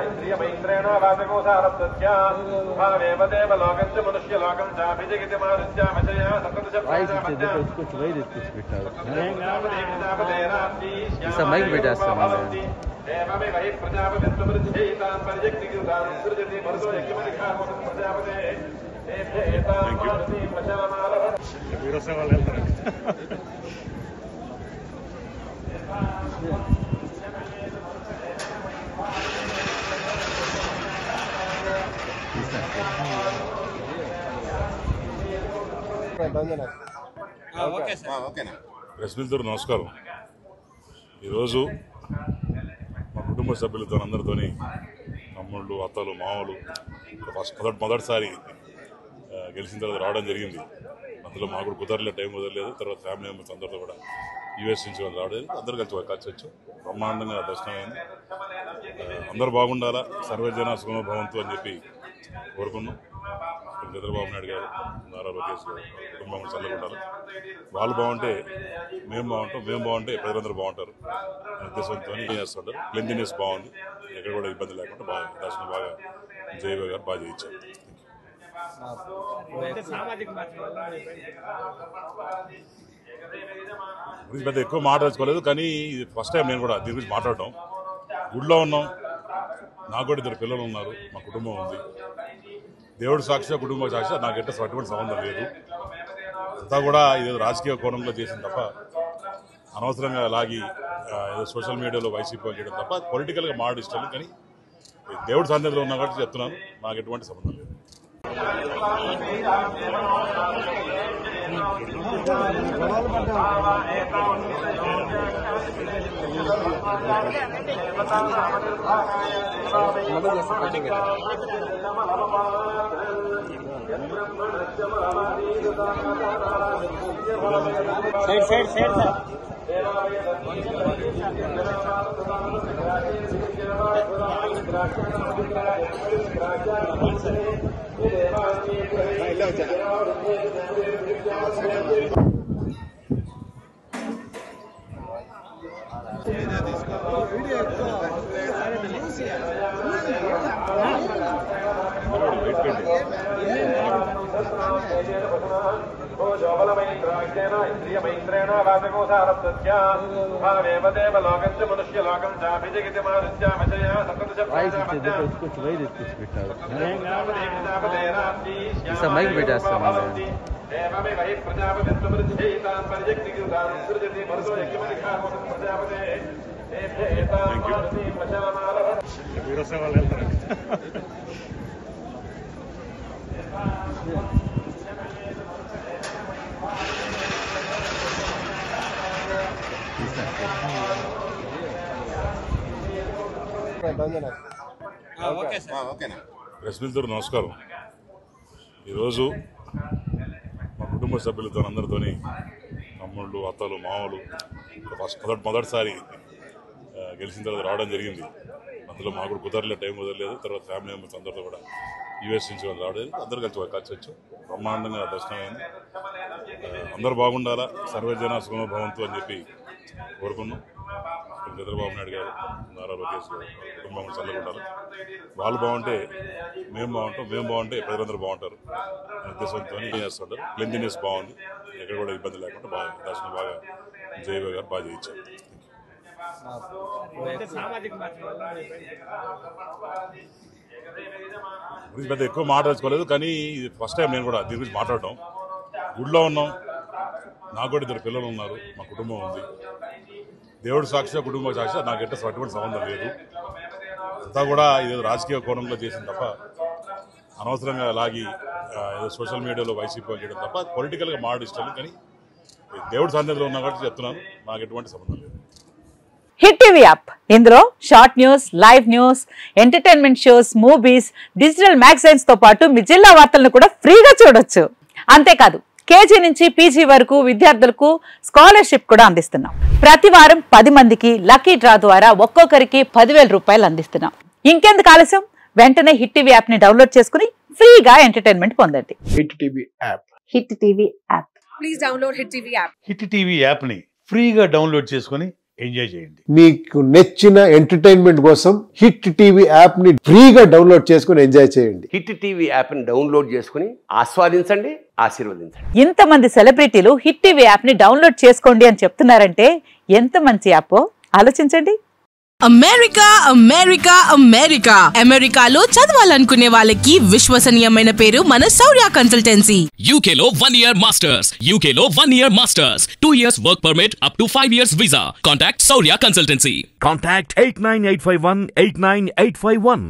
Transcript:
इंद्रियमैन्द्रेण वाचकोसारब्दस्या भावेव देवलोकस्य मनुष्यलोकं चाभिजगितिमानुष्यामचया mic बेटा एवमेव हि प्रजापतित्वमृच्छेतां परिजक्तिकृतां सृजति भरतो यज्ञमनिखामो प्रजापते एतां मानसीं वचनमालव ప్రెస్ మిత్రులకు నమస్కారం. ఈరోజు మా కుటుంబ సభ్యులతో అందరితోని తమ్ముళ్ళు, అత్తలు, మామలు మొదటిసారి గెలిచిన తర్వాత రావడం జరిగింది. అందులో మాకు కూడా కుదరలేదు, టైం కుదరలేదు. తర్వాత ఫ్యామిలీ మెంబర్స్ అందరితో కూడా యూఎస్ నుంచి వాళ్ళు రావడం అందరూ కలిసి వచ్చాం. బ్రహ్మాండంగా దర్శనం అయింది. అందరూ బాగుండాలా, సర్వజన సుఖమ భవంతు అని చెప్పి కోరుకున్నాం. చంద్రబాబు నాయుడు గారు, నారా లోకేష్ గారు కుటుంబం చల్లకుండాలి. వాళ్ళు బాగుంటే మేము బాగుంటాం, మేము బాగుంటే ప్రజలందరూ బాగుంటారు ఉద్దేశంతో చేస్తుంటారు. క్లీన్లీనెస్ బాగుంది, ఎక్కడ కూడా ఇబ్బంది లేకుండా బాగా దర్శనం బాగా జయబాబు గారు బాగా చేయించారు. గురించి పెద్ద ఎక్కువ మాట్లాడుకోలేదు, కానీ ఇది ఫస్ట్ టైం నేను కూడా దీని గురించి మాట్లాడటం. గుడిలో ఉన్నాం, నాకు కూడా 2 పిల్లలు ఉన్నారు, మా కుటుంబం ఉంది. దేవుడు సాక్షిగా, కుటుంబ సాక్షిగా నాకు ఎట్లా అటువంటి సంబంధం లేదు. అంతా కూడా ఇదేదో రాజకీయ కోణంలో చేసింది తప్ప, అనవసరంగా లాగి ఏదో సోషల్ మీడియాలో వైసీపీ చేయడం తప్ప పొలిటికల్గా మాట్లాడే ఇష్టం. కానీ దేవుడు సన్నిధిలో ఉన్నా కాబట్టి చెప్తున్నాను, నాకు ఎటువంటి సంబంధం లేదు. इंद्रियमैन्द्रेण वाचकोसारब्दस्या भावेव देवलोकस्य मनुष्यलोकं चाभिजगितिमानुष्यामचया माइक बेटा एवमेव हि प्रजापतित्वमृच्छेतां परिजक्तिकृतां सृजति भरतो यज्ञमनिखामो प्रजापते एतां मानसीं वचनमालव ప్రెస్ మిత్రులకు నమస్కారం. ఈరోజు మా కుటుంబ సభ్యులతో అందరితోని తమ్ముళ్ళు, అత్తలు, మామలు మొదటిసారి గెలిచిన తర్వాత రావడం జరిగింది. అందులో మాకు కూడా కుదరలేదు, టైం కుదరలేదు. తర్వాత ఫ్యామిలీ మెంబర్స్ అందరితో కూడా యూఎస్ నుంచి వాళ్ళు రావడం అందరూ కలిసి వచ్చాం. బ్రహ్మాండంగా దర్శనం అయింది. అందరూ బాగుండాలా, సర్వజన సుఖమ భవంతు అని చెప్పి కోరుకున్నాం. చంద్రబాబు నాయుడు గారు, నారా లోకేష్ గారు కుటుంబం చల్లకుండాలి. వాళ్ళు బాగుంటే మేము బాగుంటాం, మేము బాగుంటే ప్రజలందరూ బాగుంటారు ఉద్దేశంతో చేస్తుంటారు. క్లీన్లీనెస్ బాగుంది, ఎక్కడ కూడా ఇబ్బంది లేకుండా బాగా దర్శనం బాగా జయబాబు గారు బాగా చేయించారు. గురించి పెద్ద ఎక్కువ మాట్లాడుకోలేదు, కానీ ఇది ఫస్ట్ టైం నేను కూడా దీని గురించి మాట్లాడటం. గుడిలో ఉన్నాం, నాకు కూడా 2 పిల్లలు ఉన్నారు, మా కుటుంబం ఉంది. దేవుడు సాక్షిగా కుటుంబ సాక్షిగా నాకు ఎట్లా అటువంటి సంబంధం లేదు. అంతా కూడా ఇదేదో రాజకీయ కోణంలో చేసింది తప్ప అనవసరంగా లాగి ఏదో సోషల్ మీడియాలో వైసీపీ చేయడం తప్ప పొలిటికల్గా మాడు ఇష్టం. కానీ దేవుడు సాన్నిధ్యంలో ఉన్నా కాబట్టి చెప్తున్నాను, నాకు ఎటువంటి సంబంధం లేదు. హిట్ టీవీ యాప్, ఇందులో short news, live news, entertainment shows, movies, digital magazines తో పాటు మీ జిల్లా వార్తలను కూడా ఫ్రీగా చూడొచ్చు. అంతేకాదు కేజీ నుంచి పీజీ వరకు విద్యార్థులకు స్కాలర్షిప్ కూడా అందిస్తున్నాం. ప్రతి వారం 10 మందికి లక్కీ డ్రా ద్వారా ఒక్కొక్కరికి 10,000 రూపాయలు అందిస్తున్నాం. ఇంకెందుకు ఆలస్యం, వెంటనే హిట్ టీవీ యాప్ ని డౌన్లోడ్ చేసుకుని ఫ్రీగా ఎంటర్టైన్మెంట్ పొందండి. Hit TV app. Hit TV app. Please download hit TV app. Hit TV app ని ఫ్రీగా డౌన్లోడ్ చేసుకుని ఎంజాయ్ చేయండి. మీకు నచ్చిన ఎంటర్టైన్మెంట్ కోసం హిట్ టీవీ యాప్ ని ఫ్రీగా డౌన్లోడ్ చేసుకుని ఎంజాయ్ చేయండి. హిట్ టీవీ యాప్ ని డౌన్లోడ్ చేసుకుని ఆస్వాదించండి, ఆశీర్వదించండి. ఇంతమంది సెలబ్రిటీలు హిట్ టీవీ యాప్ ని డౌన్లోడ్ చేసుకోండి అని చెప్తున్నారంటే ఎంత మంచి యాప్ ఆలోచించండి. అమెరికా అమెరికా అమెరికా అమెరికాలో చదవాలనుకునే వాళ్ళకి విశ్వసనీయమైన పేరు మన శౌర్య కన్సల్టెన్సీ. UK లో 1 year masters, UK లో 1 year masters, 2 years work permit up to 5 years visa. Contact Saurya Consultancy. Contact 89851 89851.